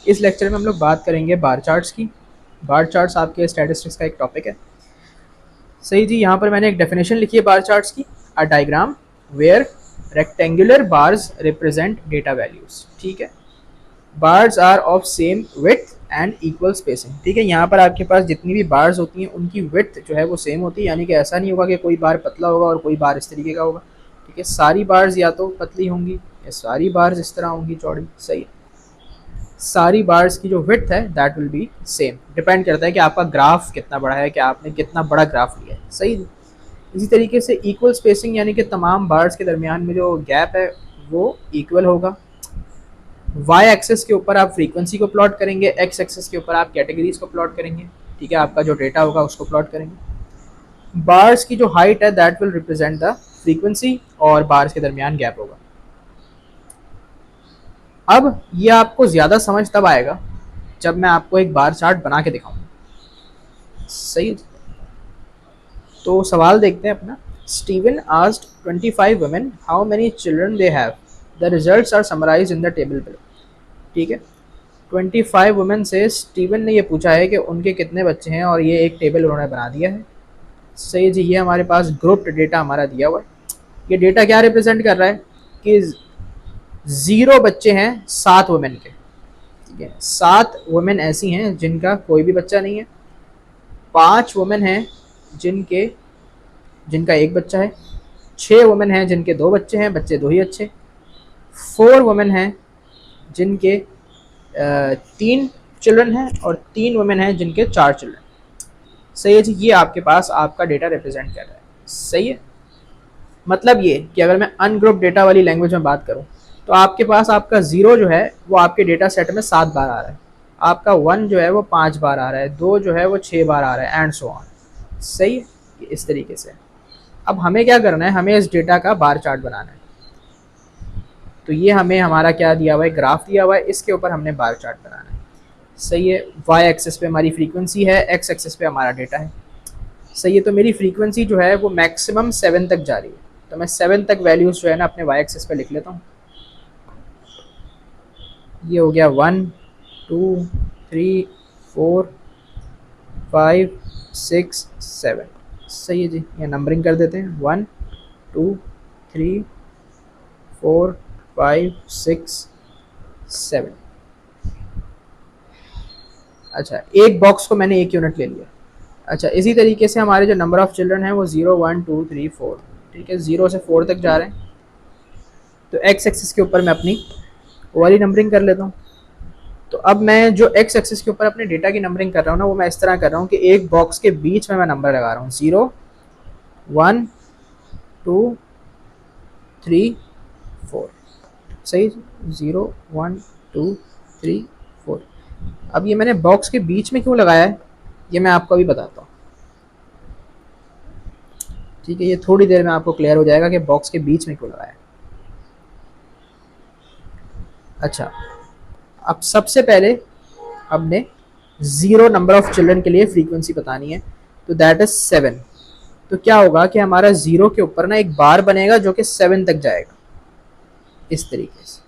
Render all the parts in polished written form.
इस लेक्चर में हम लोग बात करेंगे बार चार्ट्स की। बार चार्ट्स आपके स्टैटिस्टिक्स का एक टॉपिक है। सही जी, यहाँ पर मैंने एक डेफिनेशन लिखी है बार चार्ट्स की। A diagram where rectangular bars represent data values. ठीक है, bars are of same width and equal spacing. ठीक है, यहाँ पर आपके पास जितनी भी बार्स होती हैं उनकी विड्थ जो है वो सेम होती है, यानी कि ऐसा नहीं होगा कि कोई बार पतला होगा और कोई बार इस तरीके का होगा। ठीक है, सारी बार्स या तो पतली होंगी या सारी बार्स इस तरह होंगी चौड़ी। सही है, सारी बार्स की जो विड्थ है that will be same. Depend करता है कि आपका ग्राफ कितना बड़ा है, कि आपने कितना बड़ा ग्राफ लिया है। सही है। इसी तरीके से इक्वल स्पेसिंग यानी कि तमाम बार्स के दरमियान में जो गैप है वो इक्वल होगा। वाई एक्सेस के ऊपर आप फ्रीक्वेंसी को प्लॉट करेंगे, एक्स एक्सेस के ऊपर आप कैटेगरीज को प्लॉट करेंगे। ठीक है, आपका जो डेटा होगा उसको प्लॉट करेंगे। बार्स की जो हाइट है that will represent the frequency और बार्स के दरमियान गैप होगा। अब ये आपको ज़्यादा समझ तब आएगा जब मैं आपको एक बार चार्ट बना के दिखाऊंगा। सही, तो सवाल देखते हैं अपना। Steven asked 25 women how many children they have. The results are summarised in the table below. ठीक है, 25 वुमेन से स्टीवन ने ये पूछा है कि उनके कितने बच्चे हैं और ये एक टेबल उन्होंने बना दिया है। सही जी, ये हमारे पास ग्रुप्ड डेटा हमारा दिया हुआ है। ये डेटा क्या रिप्रेजेंट कर रहा है कि 0 बच्चे हैं 7 वुमेन के। ठीक है, 7 वुमेन ऐसी हैं जिनका कोई भी बच्चा नहीं है। 5 वुमेन हैं जिनके जिनका एक बच्चा है। 6 वुमेन हैं जिनके 2 बच्चे हैं, बच्चे 2 ही अच्छे। 4 वुमेन हैं जिनके 3 चिल्ड्रन हैं और 3 वुमेन हैं जिनके 4 चिल्ड्रन। सही है जी, ये आपके पास आपका डेटा रिप्रेजेंट कर रहा है। सही है, मतलब ये कि अगर मैं अनग्रुप डेटा वाली लैंग्वेज में बात करूं तो आपके पास आपका 0 जो है वो आपके डेटा सेट में 7 बार आ रहा है, आपका 1 जो है वो 5 बार आ रहा है, 2 जो है वो 6 बार आ रहा है, एंड सो ऑन। सही है, इस तरीके से। अब हमें क्या करना है, हमें इस डेटा का बार चार्ट बनाना है। तो ये हमें हमारा क्या दिया हुआ है, ग्राफ दिया हुआ है, इसके ऊपर हमने बार चार्ट बनाना है। सही है, वाई एक्सेस पे हमारी फ्रीक्वेंसी है, एक्स एक्सेस पे हमारा डेटा है। सही है, तो मेरी फ्रीक्वेंसी जो है वो मैक्सिमम 7 तक जा रही है, तो मैं 7 तक वैल्यूज़ जो है ना अपने वाई एक्सेस पे लिख लेता हूँ। ये हो गया 1 2 3 4 5 6 7। सही है जी, ये नंबरिंग कर देते हैं 1 2 3 4 5 6 7। अच्छा, एक बॉक्स को मैंने 1 यूनिट ले लिया। अच्छा, इसी तरीके से हमारे जो नंबर ऑफ़ चिल्ड्रन हैं वो 0 1 2 3 4। ठीक है, 0 से 4 तक जा रहे हैं। तो एक्स एक्सिस के ऊपर मैं अपनी वाली नंबरिंग कर लेता हूँ। तो अब मैं जो एक्स एक्सिस के ऊपर अपने डेटा की नंबरिंग कर रहा हूँ ना, वो मैं इस तरह कर रहा हूँ कि एक बॉक्स के बीच में मैं नंबर लगा रहा हूँ, 0 1 2 3 4। सही, 0 1 2 3 4। अब ये मैंने बॉक्स के बीच में क्यों लगाया है ये मैं आपको अभी बताता हूँ। ठीक है, ये थोड़ी देर में आपको क्लियर हो जाएगा कि बॉक्स के बीच में क्यों लगाया है। अच्छा, अब सबसे पहले हमने 0 नंबर ऑफ चिल्ड्रन के लिए फ्रीक्वेंसी बतानी है, तो दैट इज 7। तो क्या होगा कि हमारा 0 के ऊपर ना एक बार बनेगा जो कि 7 तक जाएगा, इस तरीके से।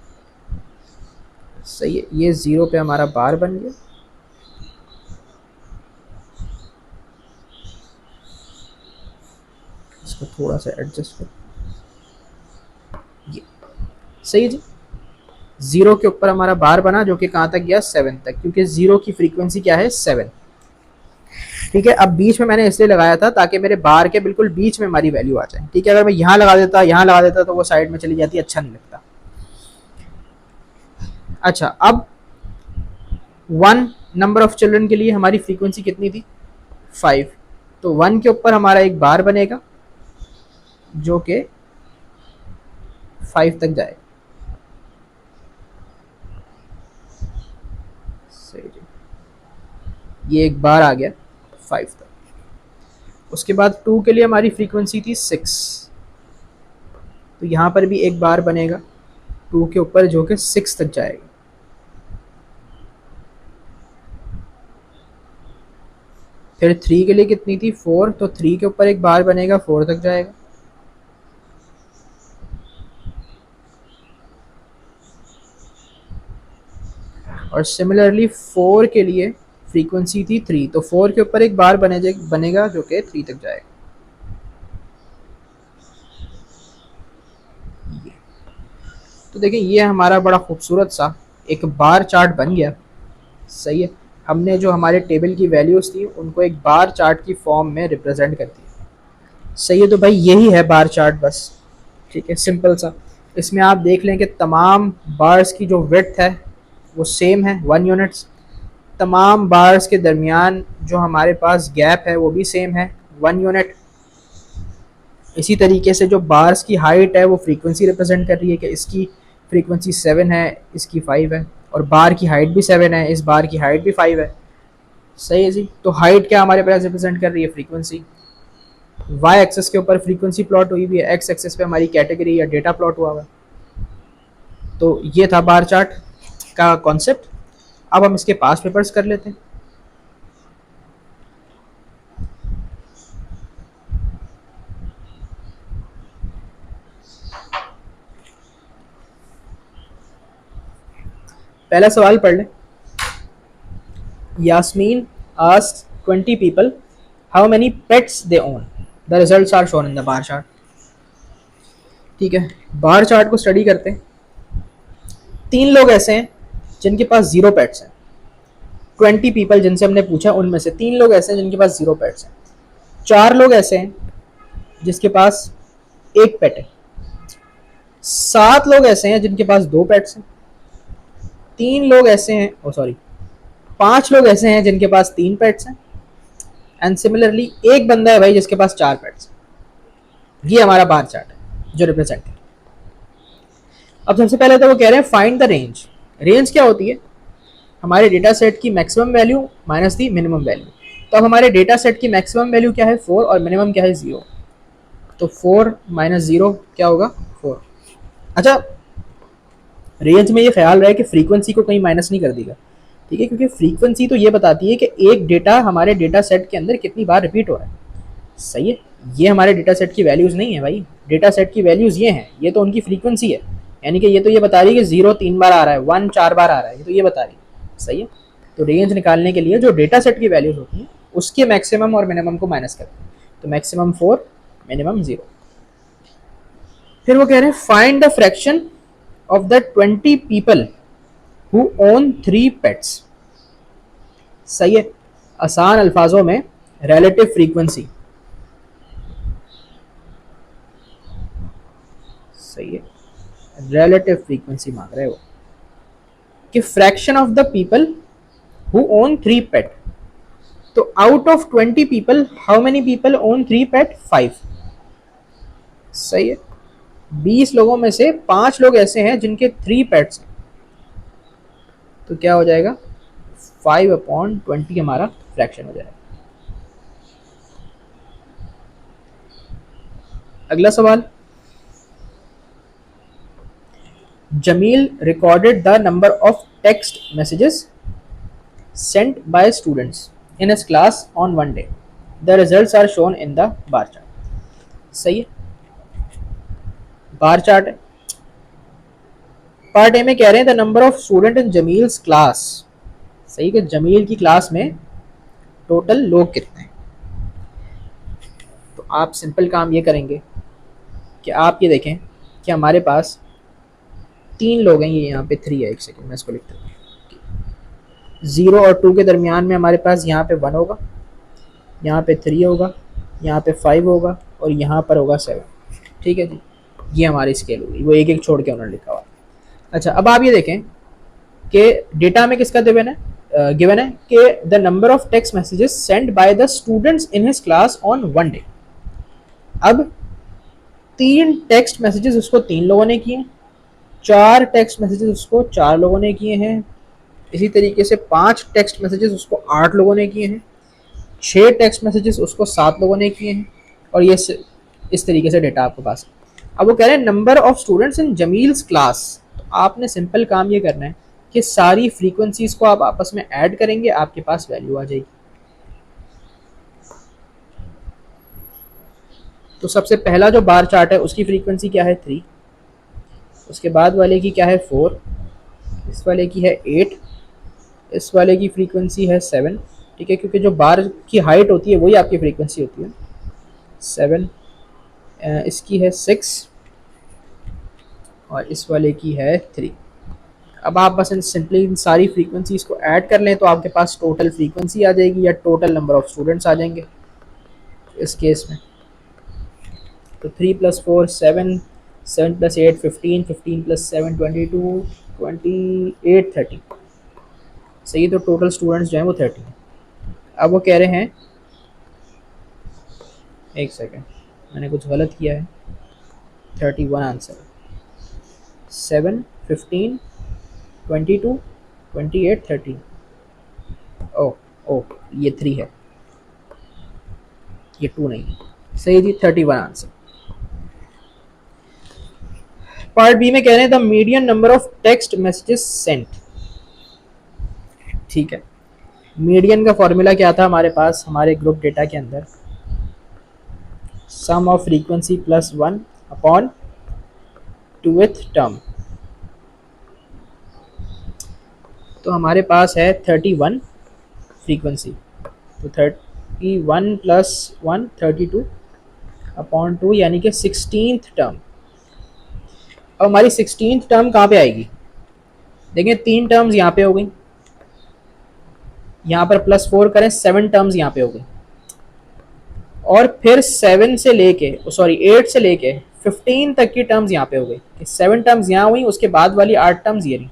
सही है, ये 0 पे हमारा बार बन गया। इसको थोड़ा सा एडजस्ट कर, ये सही है जी। 0 के ऊपर हमारा बार बना जो कि कहाँ तक गया, 7 तक, क्योंकि 0 की फ्रीक्वेंसी क्या है, 7। ठीक है, अब बीच में मैंने इसलिए लगाया था ताकि मेरे बार के बिल्कुल बीच में हमारी वैल्यू आ जाए। ठीक है, अगर मैं यहाँ लगा देता, यहाँ लगा देता तो वो साइड में चली जाती, अच्छा नहीं लगता। अच्छा, अब 1 नंबर ऑफ चिल्ड्रन के लिए हमारी फ्रीक्वेंसी कितनी थी, 5। तो 1 के ऊपर हमारा एक बार बनेगा जो कि 5 तक जाएगा। सही जी, ये एक बार आ गया 5 तक। उसके बाद 2 के लिए हमारी फ्रीक्वेंसी थी 6, तो यहाँ पर भी एक बार बनेगा 2 के ऊपर जो कि 6 तक जाएगा। फिर 3 के लिए कितनी थी, 4, तो 3 के ऊपर एक बार बनेगा, 4 तक जाएगा। और सिमिलरली 4 के लिए फ्रीक्वेंसी थी 3, तो 4 के ऊपर एक बार बनेगा जो कि 3 तक जाएगा। तो देखिए ये हमारा बड़ा खूबसूरत सा एक बार चार्ट बन गया। सही है, हमने जो हमारे टेबल की वैल्यूज़ थी उनको एक बार चार्ट की फॉर्म में रिप्रेजेंट कर दिया। सही है, तो भाई यही है बार चार्ट बस। ठीक है, सिंपल सा। इसमें आप देख लें कि तमाम बार्स की जो विड्थ है वो सेम है 1 यूनिट्स। तमाम बार्स के दरमियान जो हमारे पास गैप है वो भी सेम है 1 यूनिट। इसी तरीके से जो बार्स की हाइट है वो फ्रीक्वेंसी रिप्रेजेंट कर रही है कि इसकी फ्रीक्वेंसी 7 है, इसकी 5 है, और बार की हाइट भी 7 है, इस बार की हाइट भी 5 है। सही है जी। तो हाइट क्या हमारे पास रिप्रेजेंट कर रही है? फ्रीक्वेंसी। वाई एक्सेस के ऊपर फ्रीक्वेंसी प्लॉट हुई भी है, एक्स एक्सेस पे हमारी कैटेगरी या डेटा प्लॉट हुआ हुआ है। तो ये था बार चार्ट का कॉन्सेप्ट। अब हम इसके पास पेपर्स कर लेते हैं। पहला सवाल पढ़ लें। Yasmin asked 20 people how many pets they own. The results are shown in the bar chart. ठीक है, बार चार्ट को स्टडी करते हैं। 3 लोग ऐसे हैं जिनके पास 0 पेट्स हैं। 20 people जिनसे हमने पूछा उनमें से 3 लोग ऐसे हैं जिनके पास 0 पेट्स हैं। 4 लोग ऐसे हैं जिसके पास 1 पेट है। 7 लोग ऐसे हैं जिनके पास 2 पेट्स हैं। 3 लोग ऐसे हैं, ओ सॉरी 5 लोग ऐसे हैं जिनके पास 3 पेट्स हैं। एंड सिमिलरली एक बंदा है भाई जिसके पास 4 पेट्स हैं। ये हमारा बार चार्ट है जो रिप्रेजेंट है। अब सबसे पहले तो वो कह रहे हैं फाइंड द रेंज। रेंज क्या होती है? हमारे डेटा सेट की मैक्सिमम वैल्यू माइनस दी मिनिमम वैल्यू। तो अब हमारे डेटा सेट की मैक्सिमम वैल्यू क्या है? 4, और मिनिमम क्या है? 0। तो 4 माइनस 0 क्या होगा? 4। अच्छा, रेंज में ये ख्याल रहे कि फ्रीक्वेंसी को कहीं माइनस नहीं कर देगा। ठीक है, क्योंकि फ्रीक्वेंसी तो ये बताती है कि एक डेटा हमारे डेटा सेट के अंदर कितनी बार रिपीट हो रहा है। सही है, ये हमारे डेटा सेट की वैल्यूज़ नहीं है भाई। डेटा सेट की वैल्यूज़ ये हैं, ये तो उनकी फ्रीक्वेंसी है। यानी कि ये तो ये बता रही है कि 0 3 बार आ रहा है, 1 4 बार आ रहा है, ये तो ये बता रही है। सही है, तो रेंज निकालने के लिए जो डेटा सेट की वैल्यूज़ होती हैं उसके मैक्सिमम और मिनिमम को माइनस करते हैं। तो मैक्सिमम 4, मिनिमम 0। फिर वो कह रहे हैं find the fraction of the 20 people who own 3 pets. सही है, आसान अल्फाजों में रिलेटिव फ्रीक्वेंसी। सही है, रिलेटिव फ्रीक्वेंसी मांग रहे हो कि fraction of the people who own 3 पेट। तो out of 20 people how many people own 3 पेट? 5। सही है, 20 लोगों में से 5 लोग ऐसे हैं जिनके 3 पेट्स हैं। तो क्या हो जाएगा? 5/20 हमारा फ्रैक्शन हो जाएगा। अगला सवाल, Jamil recorded the number of text messages sent by students in his class on one day. The results are shown in the bar chart. सही है, बार चार्ट है। पार्ट ए में कह रहे हैं the number of student in Jameel's class. सही है, जमील की क्लास में टोटल लोग कितने हैं। तो आप सिंपल काम ये करेंगे कि आप ये देखें कि हमारे पास 3 लोग हैं, ये यहाँ पे 3 है। एक सेकेंड मैं इसको लिखता हूँ। 0 और 2 के दरमियान में हमारे पास यहाँ पे 1 होगा, यहाँ पे 3 होगा, यहाँ पे 5 होगा, और यहाँ पर होगा 7। ठीक है जी, ये हमारी स्केल होगी। वो एक एक छोड़ के उन्होंने लिखा हुआ। अच्छा, अब आप ये देखें कि डेटा में किसका गिवन है कि the number of text messages send by the students in his class on one day. अब 3 टेक्स्ट मैसेजेस उसको 3 लोगों ने किए, 4 टेक्स्ट मैसेजेस उसको 4 लोगों ने किए हैं। इसी तरीके से 5 टेक्स्ट मैसेजेस उसको 8 लोगों ने किए हैं, 6 टेक्स्ट मैसेजेस उसको 7 लोगों ने किए हैं, और ये इस तरीके से डेटा आपके पास है। अब वो कह रहे हैं number of students in Jameel's class. तो आपने सिंपल काम ये करना है कि सारी फ्रीक्वेंसीज को आप आपस में ऐड करेंगे, आपके पास वैल्यू आ जाएगी। तो सबसे पहला जो बार चार्ट है उसकी फ्रीक्वेंसी क्या है? 3। उसके बाद वाले की क्या है? 4। इस वाले की है 8, इस वाले की फ्रीक्वेंसी है 7, ठीक है, क्योंकि जो बार की हाइट होती है वही आपकी फ्रीक्वेंसी होती है। 7, इसकी है 6 और इस वाले की है 3। अब आप बस सिंपली इन सारी फ्रीक्वेंसीज को ऐड कर लें तो आपके पास टोटल फ्रीक्वेंसी आ जाएगी या टोटल नंबर ऑफ स्टूडेंट्स आ जाएंगे इस केस में। तो 3 + 4 7, 7 + 8 15, 15 + 7 22, 28 30। सही, तो टोटल स्टूडेंट्स जो हैं वो 30 हैं। अब वो कह रहे हैं, एक सेकेंड मैंने कुछ गलत किया है, 31 आंसर। 7 15 22 28 30। ओ ओ ये 3 है, ये 2 नहीं है। सही जी, 31 आंसर। पार्ट बी में कह रहे हैं the median number of text messages sent. ठीक है, मीडियन का फॉर्मूला क्या था हमारे पास हमारे ग्रुप डेटा के अंदर, sum of frequency plus 1 upon 2th term. तो हमारे पास है 31 फ्रीक्वेंसी, तो 31 + 1 32 अपॉन 2 यानी कि 16th टर्म। अब हमारी 16th टर्म कहाँ पे आएगी? देखिए 3 टर्म्स यहाँ पे हो गई, यहाँ पर +4 करें 7 टर्म्स यहाँ पे हो गई, और फिर 7 से लेके 8 से लेके 15 तक की टर्म्स यहाँ पे हो गई। 7 टर्म्स यहाँ हुई, उसके बाद वाली 8 टर्म्स ये रही।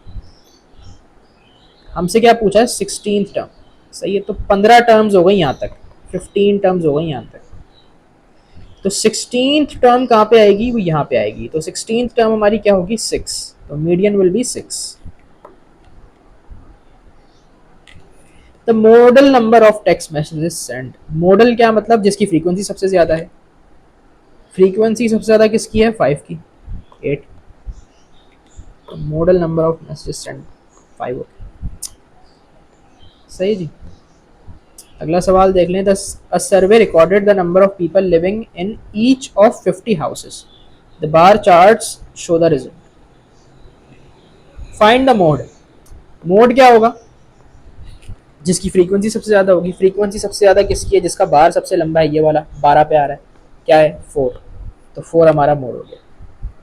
हमसे क्या पूछा है? 16th term. सही है, तो 15 टर्म्स हो गई यहाँ तक, 15 टर्म्स हो गई यहाँ तक। तो 16th टर्म कहाँ पे आएगी? वो यहाँ पे आएगी। तो 16th टर्म हमारी क्या होगी? 6। तो median will be 6। The model number of text messages send. Model क्या मतलब? जिसकी फ्रीक्वेंसी सबसे ज्यादा है। फ्रीक्वेंसी सबसे ज्यादा किसकी है? 5 की, 8। तो model number of messages send 5 होगी। सही जी। अगला सवाल देख लें। A survey recorded the number of people living in each of 50 houses. The bar charts show the result. Find the mode. Mode क्या होगा? जिसकी फ्रीक्वेंसी सबसे ज़्यादा होगी। फ्रीक्वेंसी सबसे ज़्यादा किसकी है? जिसका बार सबसे लंबा है, ये वाला 12 पे आ रहा है। क्या है? 4। तो 4 हमारा मोड हो गया।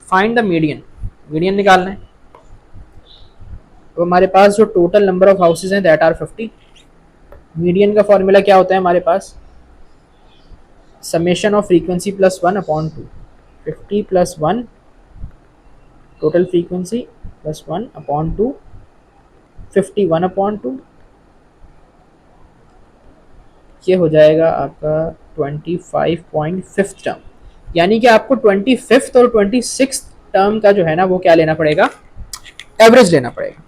Find the median. मीडियन निकालना है। तो हमारे पास जो टोटल नंबर ऑफ हाउसेज हैं दैट आर 50। मीडियन का फॉर्मूला क्या होता है हमारे पास? Summation of frequency plus 1 upon 2। 50 + 1 total frequency plus 1 upon 2, 51 upon 2। ये हो जाएगा आपका 25.5 टर्म। यानी कि आपको 25th और 26th टर्म का जो है ना वो क्या लेना पड़ेगा? एवरेज लेना पड़ेगा।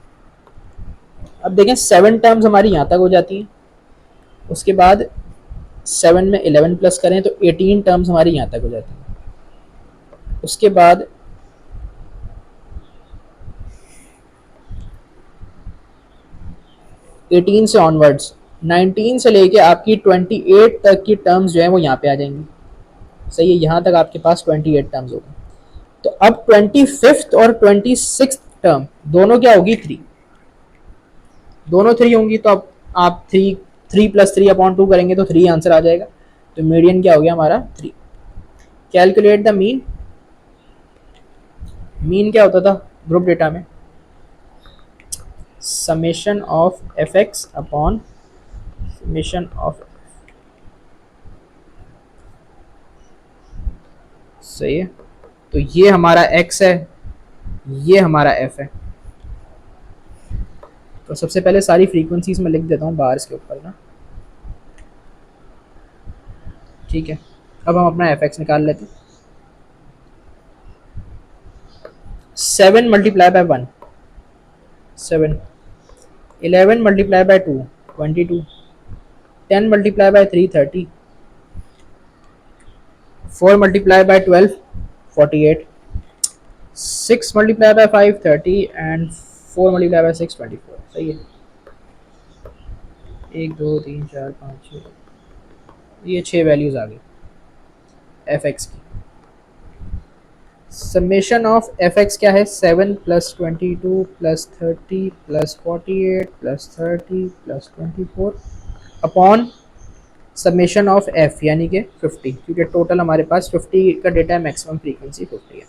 अब देखें 7 टर्म्स हमारी यहाँ तक हो जाती हैं, उसके बाद 7 में 11 प्लस करें तो 18 टर्म्स हमारी यहाँ तक हो जाती हैं। उसके बाद एटीन से ऑनवर्ड्स 19 से लेके आपकी 28 तक की टर्म्स जो है वो यहाँ पे आ जाएंगी। सही है, यहाँ तक आपके पास 28 टर्म्स होगी। तो अब 25th और 26th टर्म दोनों क्या होगी? 3। दोनों 3 होंगी, तो अब आप 3 + 3 अपॉन 2 करेंगे तो 3 आंसर आ जाएगा। तो मीडियन क्या हो गया हमारा? 3। Calculate the mean. मीन क्या होता था ग्रुप डेटा में? Summation of fx upon summation of. सही है, तो ये हमारा x है, ये हमारा f है। तो सबसे पहले सारी फ्रीक्वेंसीज में लिख देता हूँ बार्स के ऊपर ना। ठीक है, अब हम अपना fx निकाल लेते हैं। 7 × 1 7, 11 × 2 22, 10 × 3 30, 4 × 12 48, 6 × 5 30 एंड 4 × 6 24। सही है, 1 2 3 4 5 6, ये 6 वैल्यूज आ गई एफ एक्स की। समेशन ऑफ एफ एक्स क्या है, 7 + 22 + 30 + 48 + 34 अपॉन समेशन ऑफ एफ यानी कि 50, क्योंकि टोटल हमारे पास 50 का डेटा है, मैक्सिमम फ्रीक्वेंसी 50 है।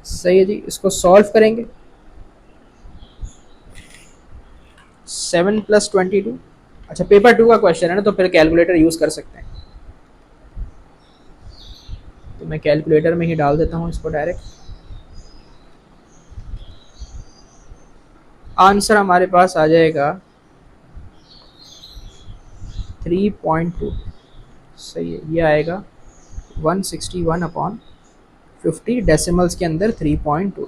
सही है जी, इसको सॉल्व करेंगे। 7 + 22, अच्छा पेपर 2 का क्वेश्चन है ना, तो फिर कैलकुलेटर यूज़ कर सकते हैं, तो मैं कैलकुलेटर में ही डाल देता हूँ इसको डायरेक्ट। आंसर हमारे पास आ जाएगा 3.2। सही है, ये आएगा 161/50, डेसिमल्स के अंदर 3.2।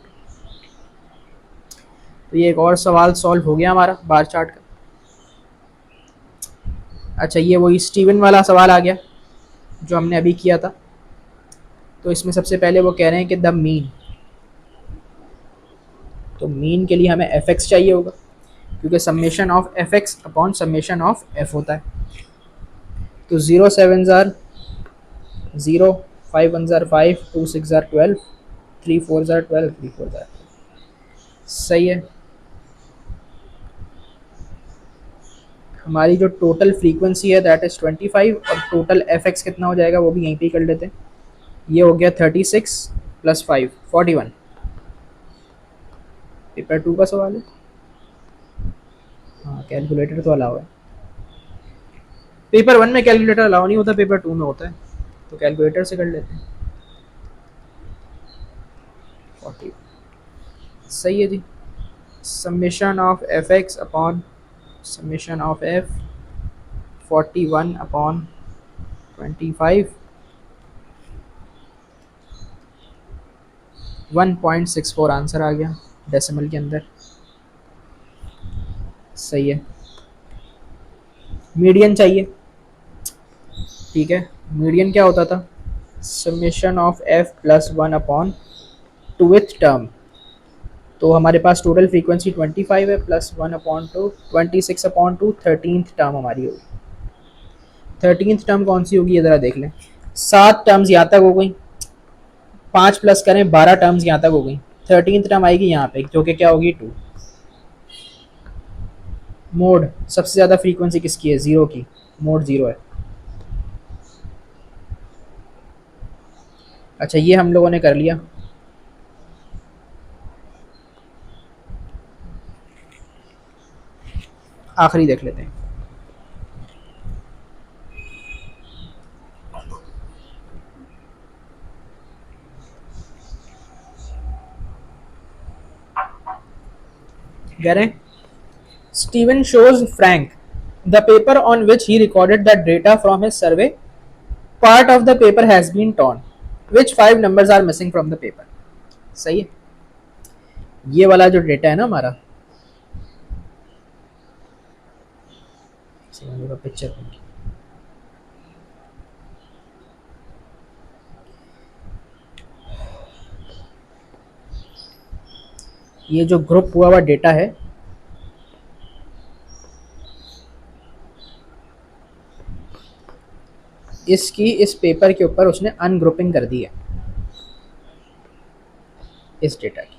तो ये एक और सवाल सॉल्व हो गया हमारा बार चार्ट का। अच्छा, ये वही स्टीवन वाला सवाल आ गया जो हमने अभी किया था। तो इसमें सबसे पहले वो कह रहे हैं कि द मीन, तो मीन के लिए हमें एफ एक्स चाहिए होगा, क्योंकि summation of F X upon summation of F होता है। तो 0 7 ज़ार 0, 5 1 ज़ार 5, 2 6 ज़ार 12, 3 4 ज़ार 12, 3 4 ज़ार। सही है, हमारी जो टोटल फ्रीक्वेंसी है दैट इज़ 25, और टोटल एफ एक्स कितना हो जाएगा वो भी यहीं पे कर लेते हैं। ये हो गया 36 + 5 41। पेपर 2 का सवाल है, हाँ कैलकुलेटर तो अलाउ है। पेपर 1 में कैलकुलेटर अलाउ नहीं होता, पेपर 2 में होता है, तो कैलकुलेटर से कर लेते हैं। 40, सही है जी। Summation of F X upon summation of F 41/25, 1.64 answer आ गया डेसिमल के अंदर। सही है, मीडियन चाहिए, ठीक है। मीडियन क्या होता था, summation of F +1/2th term. तो हमारे पास टोटल फ्रीक्वेंसी 25 है, +1/2 26/2 13th टर्म हमारी होगी। 13th टर्म कौन सी होगी ये ज़रा देख लें। 7 टर्म्स यहाँ तक हो गई, 5 प्लस करें 12 टर्म्स यहाँ तक हो गई। 13th टर्म आएगी यहाँ पे, जो कि क्या होगी 2। मोड सबसे ज़्यादा फ्रीक्वेंसी किसकी है, 0 की, मोड 0 है। अच्छा, ये हम लोगों ने कर लिया। आखिरी देख लेते हैं। कह रहे हैं Steven shows Frank the paper on which he recorded the data from his survey. Part of the paper has been torn. Which 5 numbers are missing from the paper? सही है, ये वाला जो डेटा है ना हमारा, पिक्चर, ये जो ग्रुप हुआ हुआ डेटा है, इसकी इस पेपर के ऊपर उसने अनग्रुपिंग कर दी है इस डेटा की।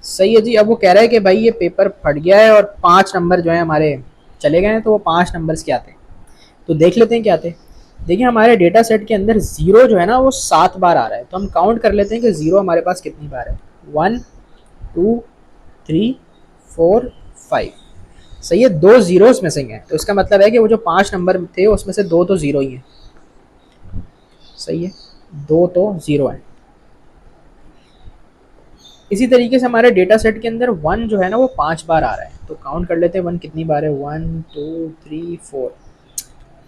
सही है जी। अब वो कह रहा है कि भाई ये पेपर फट गया है और 5 नंबर जो है हमारे चले गए हैं, तो वो 5 नंबर्स क्या थे, तो देख लेते हैं क्या थे। देखिए हमारे डेटा सेट के अंदर 0 जो है ना वो 7 बार आ रहा है, तो हम काउंट कर लेते हैं कि 0 हमारे पास कितनी बार है। 1 2 3 4 5। सही है, 2 जीरोस मिसिंग है, तो इसका मतलब है कि वो जो 5 नंबर थे उसमें से 2 तो 0 ही है। सही है, 2 तो 0 है। इसी तरीके से हमारे डेटा सेट के अंदर 1 जो है ना वो 5 बार आ रहा है, तो काउंट कर लेते हैं 1 कितनी बार है। 1 2 3 4,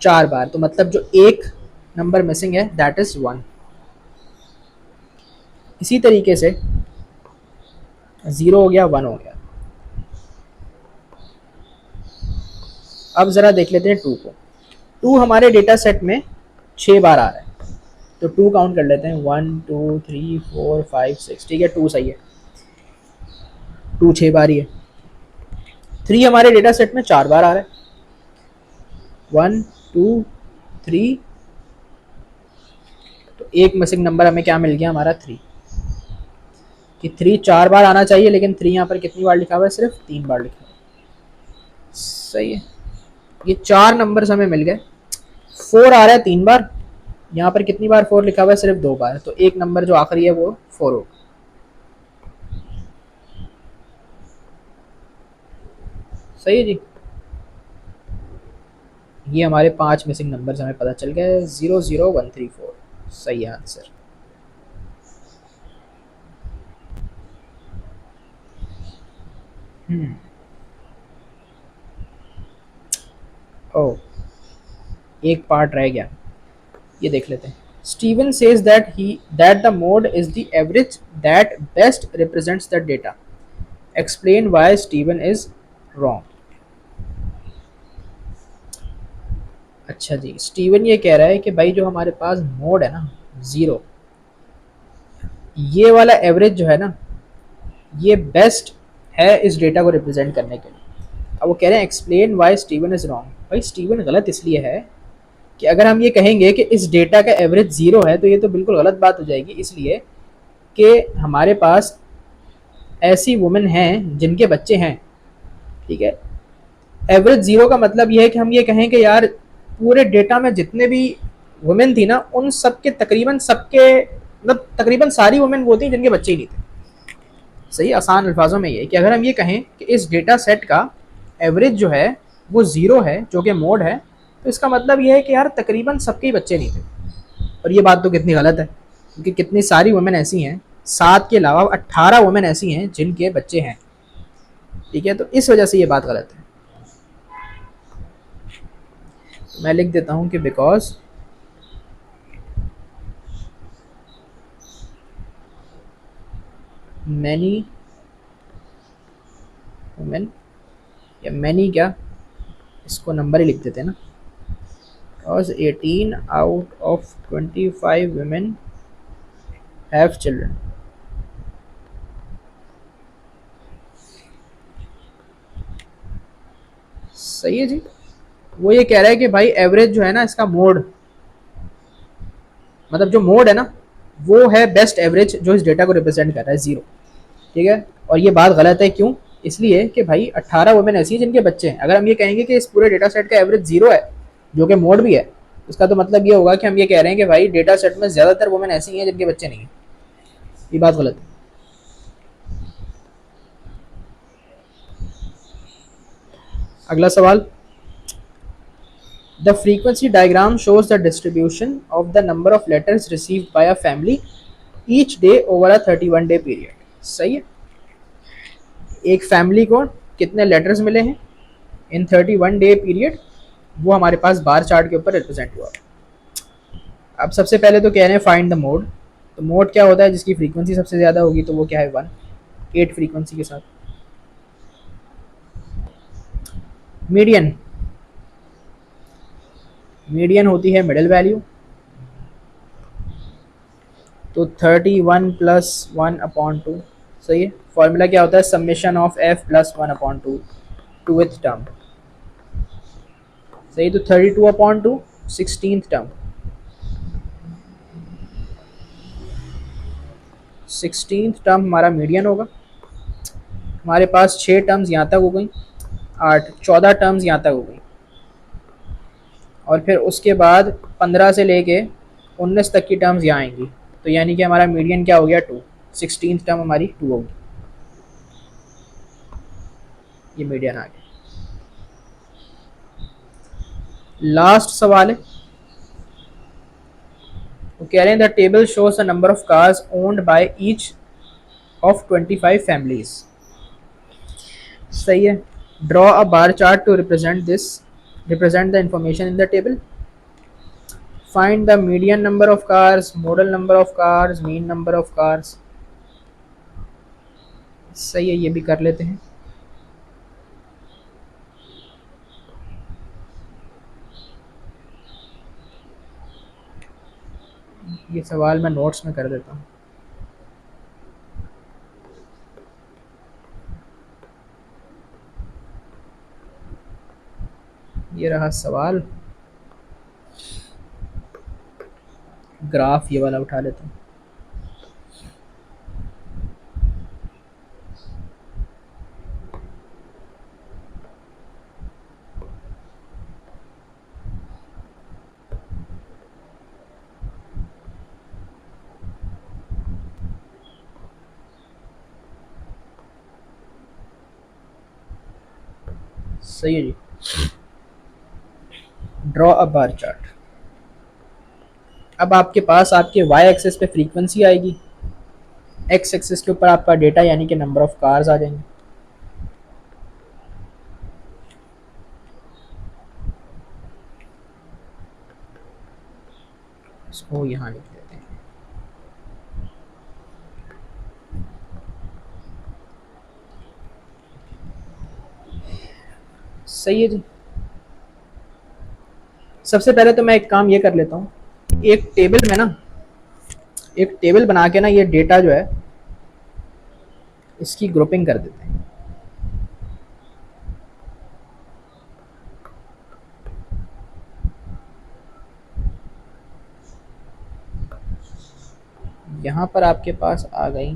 4 बार, तो मतलब जो एक नंबर मिसिंग है दैट इज 1। इसी तरीके से 0 हो गया, 1 हो गया। अब ज़रा देख लेते हैं 2 को। 2 हमारे डेटा सेट में 6 बार आ रहा है, तो 2 काउंट कर लेते हैं। 1 2 3 4 5 6, ठीक है, 2 सही है, 2 6 बार ही है। 3 हमारे डेटा सेट में 4 बार आ रहा है। 1 2 3, तो एक मिसिंग नंबर हमें क्या मिल गया, हमारा 3, कि 3 4 बार आना चाहिए, लेकिन 3 यहाँ पर कितनी बार लिखा हुआ है, सिर्फ 3 बार लिखा हुआ है। सही है, ये 4 नंबर हमें मिल गए। 4 आ रहा है 3 बार, यहाँ पर कितनी बार 4 लिखा हुआ है, सिर्फ 2 बार, तो एक नंबर जो आखिरी है वो 4 होगा। सही है जी, ये हमारे 5 मिसिंग नंबर्स हमें पता चल गए, 00134 सही आंसर। ओ, एक पार्ट रह गया, ये देख लेते हैं। Steven says that the mode is the average that best represents the data, explain why Steven is wrong. अच्छा जी, स्टीवन ये कह रहा है कि भाई जो हमारे पास मोड है ना, ज़ीरो, ये वाला एवरेज जो है ना, ये बेस्ट है इस डेटा को रिप्रेजेंट करने के लिए। अब वो कह रहे हैं explain why Steven is wrong. भाई स्टीवन गलत इसलिए है कि अगर हम ये कहेंगे कि इस डेटा का एवरेज ज़ीरो है, तो ये तो बिल्कुल गलत बात हो जाएगी, इसलिए कि हमारे पास ऐसी वुमेन हैं जिनके बच्चे हैं, ठीक है। एवरेज ज़ीरो का मतलब ये है कि हम ये कहें कि यार पूरे डेटा में जितने भी वुमेन थी ना, उन सबके तकरीबन सबके, मतलब तकरीबन सारी वुमेन वो थी जिनके बच्चे ही नहीं थे। सही आसान अल्फाजों में ये कि अगर हम ये कहें कि इस डेटा सेट का एवरेज जो है वो ज़ीरो है, जो कि मोड है, तो इसका मतलब ये है कि यार तकरीबन सबके ही बच्चे नहीं थे। और ये बात तो कितनी गलत है, क्योंकि कितनी सारी वुमेन ऐसी हैं, 7 के अलावा 18 वुमेन ऐसी हैं जिनके बच्चे हैं, ठीक है। तो इस वजह से ये बात गलत है। तो मैं लिख देता हूँ कि बिकॉज मैनी वुमेन, या मैनी क्या, इसको नंबर ही लिख देते हैं ना, because 18 out of 25 women have children। सही है जी। वो ये कह रहा है कि भाई एवरेज जो है ना, इसका मोड, मतलब जो मोड है ना, वो है बेस्ट एवरेज जो इस डेटा को रिप्रेजेंट कर रहा है, ज़ीरो, ठीक है। और ये बात गलत है, क्यों? इसलिए कि भाई 18 वुमेन ऐसी हैं जिनके बच्चे हैं। अगर हम ये कहेंगे कि इस पूरे डेटा सेट का एवरेज ज़ीरो है, जो कि मोड भी है, उसका तो मतलब ये होगा कि हम ये कह रहे हैं कि भाई डेटा सेट में ज़्यादातर वुमेन ऐसी हैं जिनके बच्चे नहीं हैं। ये बात गलत है। अगला सवाल, the frequency diagram shows the distribution of the number of letters received by a family each day over a 31 day period. सही है, एक फैमिली को कितने लेटर्स मिले हैं इन 31 डे पीरियड, वो हमारे पास बार चार्ट के ऊपर रिप्रेजेंट हुआ। अब सबसे पहले तो कह रहे हैं फाइंड द मोड। तो मोड क्या होता है, जिसकी फ्रीक्वेंसी सबसे ज़्यादा होगी, तो वो क्या है, 1, 8 फ्रीक्वेंसी के साथ। मीडियन, मीडियन होती है मिडिल वैल्यू, तो 31 प्लस 1/2। सही है, फॉर्मूला क्या होता है, summation of f plus 1/2 tooth term. सही, तो 32/2 16th टर्म, 16th टर्म हमारा मीडियन होगा। हमारे पास 6 टर्म्स यहाँ तक हो गई, 8 14 टर्म्स यहाँ तक हो गई, और फिर उसके बाद 15 से लेके 19 तक की टर्म्स यहाँ आएंगी, तो यानी कि हमारा मीडियन क्या हो गया, 2, 16th टर्म हमारी 2 होगी। ये मीडियन आ गया। लास्ट सवाल है, वो कह रहे हैं the table shows the number of cars owned by each of 25 families. सही है, draw a bar chart to represent the information in the table. Find the median number of cars, modal number of cars, mean number of cars. सही है, ये भी कर लेते हैं। ये सवाल मैं नोट्स में कर देता हूँ। ये रहा सवाल, ग्राफ ये वाला उठा लेता हूँ। सही है जी। Draw a bar chart. अब आपके पास आपके वाई एक्सेस पे फ्रीक्वेंसी आएगी, एक्स एक्सेस के ऊपर आपका डेटा यानी कि नंबर ऑफ कार्स आ जाएंगे। इसको यहाँ लिख देते हैं। सही है जी। सबसे पहले तो मैं एक काम ये कर लेता हूँ, एक टेबल में ना, एक टेबल बना के ना ये डेटा जो है इसकी ग्रुपिंग कर देते हैं। यहाँ पर आपके पास आ गई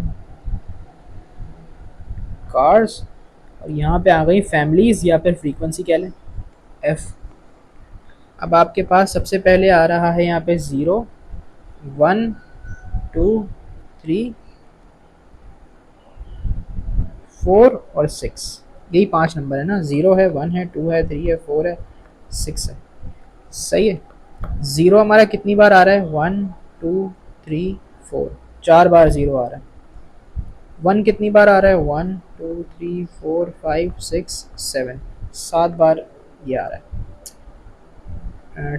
कार्स और यहाँ पे आ गई फैमिलीज या फिर फ्रीक्वेंसी कह लें एफ। अब आपके पास सबसे पहले आ रहा है यहाँ पे 0 1 2 3 4 और 6, यही 5 नंबर है ना, 0 है, 1 है, 2 है, 3 है, 4 है, 6 है। सही है। 0 हमारा कितनी बार आ रहा है, 1 2 3 4, 4 बार 0 आ रहा है। 1 कितनी बार आ रहा है, 1 2 3 4 5 6 7, 7 बार ये आ रहा है।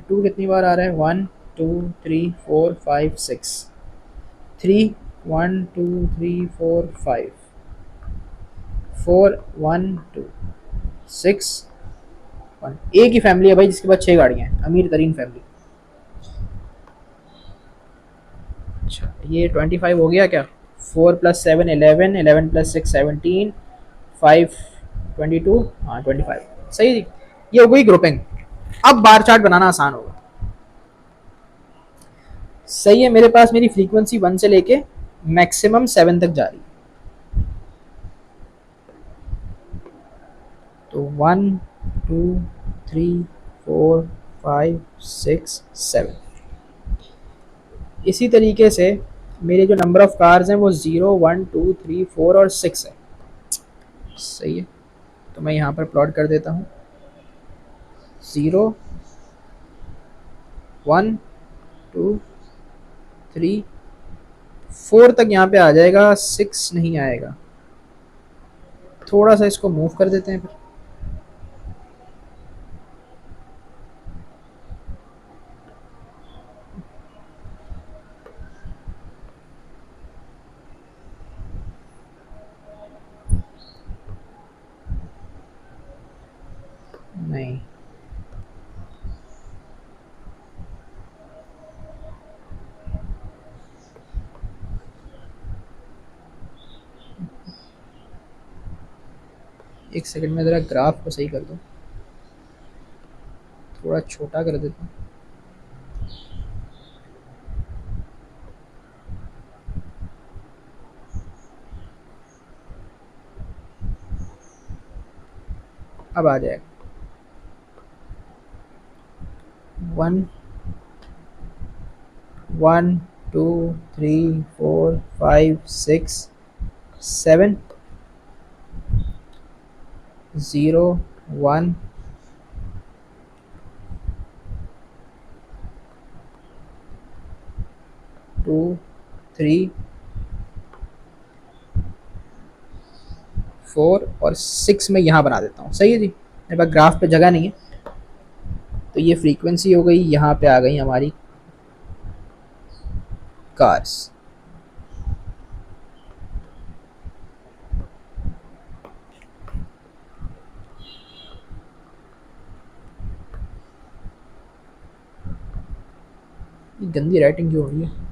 2 कितनी बार आ रहा है, 1 2 3 4 5 6, 3 1 2 3 4 5 4 1 2 6 1। एक ही फैमिली है भाई जिसके पास 6 गाड़ियाँ हैं, अमीर तरीन फैमिली। अच्छा ये 25 हो गया क्या, 4 + 7 11, 11 + 6 17, 5 22, हाँ 25। सही जी। ये हो गई ग्रुपिंग। अब बार चार्ट बनाना आसान होगा। सही है, मेरे पास मेरी फ्रीक्वेंसी 1 से लेके मैक्सिमम 7 तक जा रही है। तो 1 2 3 4 5 6 7। इसी तरीके से मेरे जो नंबर ऑफ कार्स हैं वो 0 1 2 3 4 और 6 है। सही है, तो मैं यहाँ पर प्लॉट कर देता हूँ 0 1 2 3 4 तक यहाँ पे आ जाएगा, 6 नहीं आएगा। थोड़ा सा इसको मूव कर देते हैं फिर। नहीं, एक सेकंड में ज़रा ग्राफ को सही कर दो, थोड़ा छोटा कर देता हूँ। अब आ जाएगा 1 1 2 3 4 5 6 7 0 1 2 3 4 और 6 में यहाँ बना देता हूँ। सही है जी, मेरे पास ग्राफ पे जगह नहीं है। तो ये फ्रीक्वेंसी हो गई, यहाँ पे आ गई हमारी कार्स। गंदी राइटिंग क्यों हो रही है।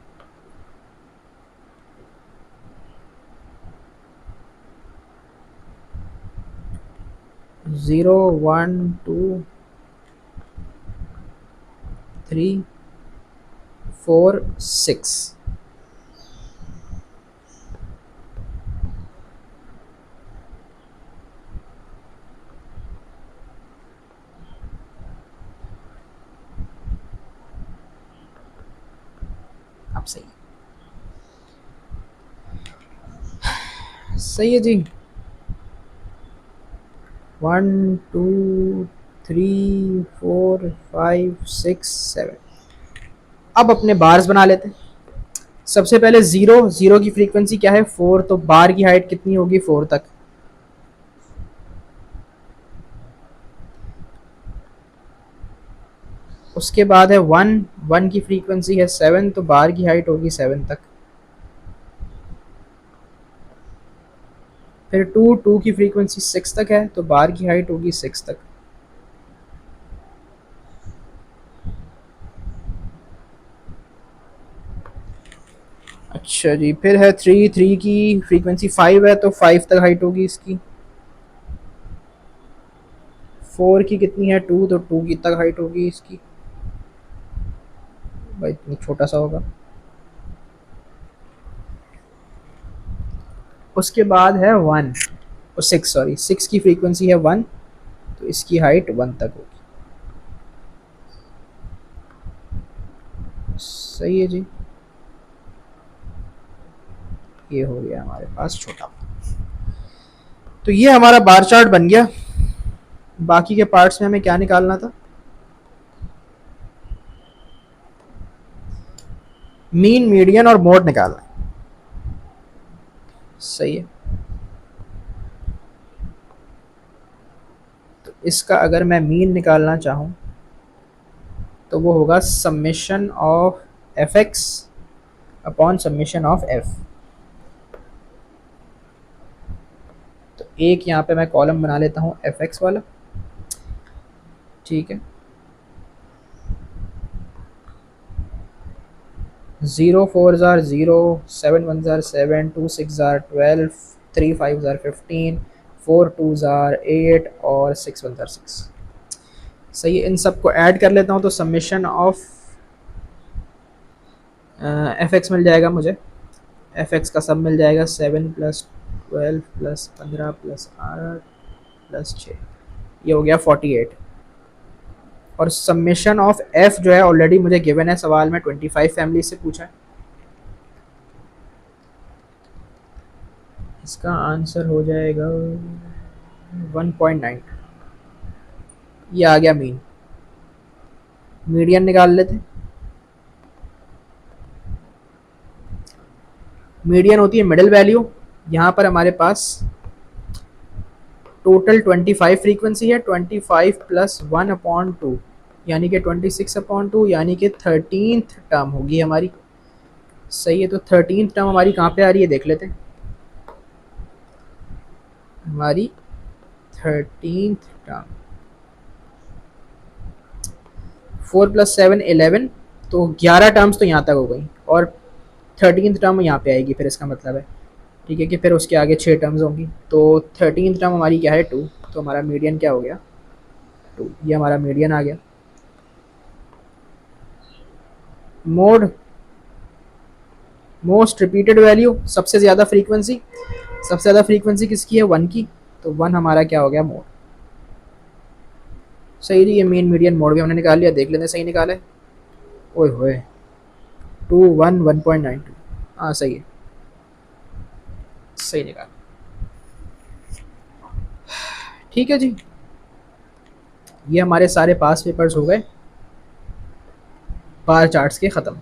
ज़ीरो 1 2 3 4 6। अब सही सही है जी। 1 2 3 4 5 6 7। अब अपने बार्स बना लेते हैं। सबसे पहले ज़ीरो, ज़ीरो की फ्रीक्वेंसी क्या है 4, तो बार की हाइट कितनी होगी 4 तक। उसके बाद है 1, 1 की फ्रीक्वेंसी है 7, तो बार की हाइट होगी 7 तक। फिर 2, 2 की फ्रीक्वेंसी 6 तक है, तो बार की हाइट होगी 6 तक। अच्छा जी, फिर है 3, 3 की फ्रीक्वेंसी 5 है, तो 5 तक हाइट होगी इसकी। 4 की कितनी है 2, तो 2 की तक हाइट होगी इसकी। भाई इतनी छोटा सा होगा। उसके बाद है 1 और 6, सॉरी 6 की फ्रीक्वेंसी है 1, तो इसकी हाइट 1 तक होगी। सही है जी। ये हो गया हमारे पास छोटा। तो ये हमारा बार चार्ट बन गया। बाकी के पार्ट्स में हमें क्या निकालना था? मीन, मीडियन और मोड निकालना है। सही है। तो इसका अगर मैं मीन निकालना चाहूँ तो वो होगा summation of F X upon summation of F. तो एक यहाँ पे मैं कॉलम बना लेता हूँ एफ एक्स वाला। ठीक है। 0 4 ज़ार 0, 7 1 ज़ार 7, 2 6 ज़ार 12, 3 5 ज़ार 15, 4 2 ज़ार 8 और 6 1 ज़ार 6। सही है। इन सब को ऐड कर लेता हूँ तो समेशन ऑफ एफ एक्स मिल जाएगा मुझे। एफ एक्स का सब मिल जाएगा 7 प्लस 12 प्लस 15 प्लस 8 प्लस 6, ये हो गया 48। और समेशन ऑफ एफ जो है ऑलरेडी मुझे गिवन है सवाल में, 25 फैमिली से पूछा है। इसका आंसर हो जाएगा 1.9। ये आ गया मीन। मीडियन निकाल लेते। मीडियन होती है मिडिल वैल्यू। यहाँ पर हमारे पास टोटल 25 फ्रीक्वेंसी है, 25 प्लस 1/2 यानी कि 26/2, यानी कि 13th टर्म होगी हमारी। सही है। तो 13th टर्म हमारी कहाँ पे आ रही है देख लेते हैं। हमारी 13th टर्म 4 प्लस 7 11, तो 11 टर्म्स तो यहाँ तक हो गई और 13th टर्म यहाँ पे आएगी। फिर इसका मतलब है ठीक है कि फिर उसके आगे 6 टर्म्स होंगी। तो 13th टर्म हमारी क्या है 2, तो हमारा मीडियन क्या हो गया 2। ये हमारा मीडियन आ गया। मोड, मोस्ट रिपीटेड वैल्यू, सबसे ज़्यादा फ्रीक्वेंसी। सबसे ज़्यादा फ्रीक्वेंसी किसकी है 1 की, तो 1 हमारा क्या हो गया मोड। सही जी। ये मेन मीडियन मोड भी हमने निकाल लिया, देख लेते हैं सही निकाला है। ओए होए 2 1 1.92। हाँ सही है, सही निकाला। ठीक है जी। ये हमारे सारे पास पेपर्स हो गए बार चार्ट्स के ख़त्म।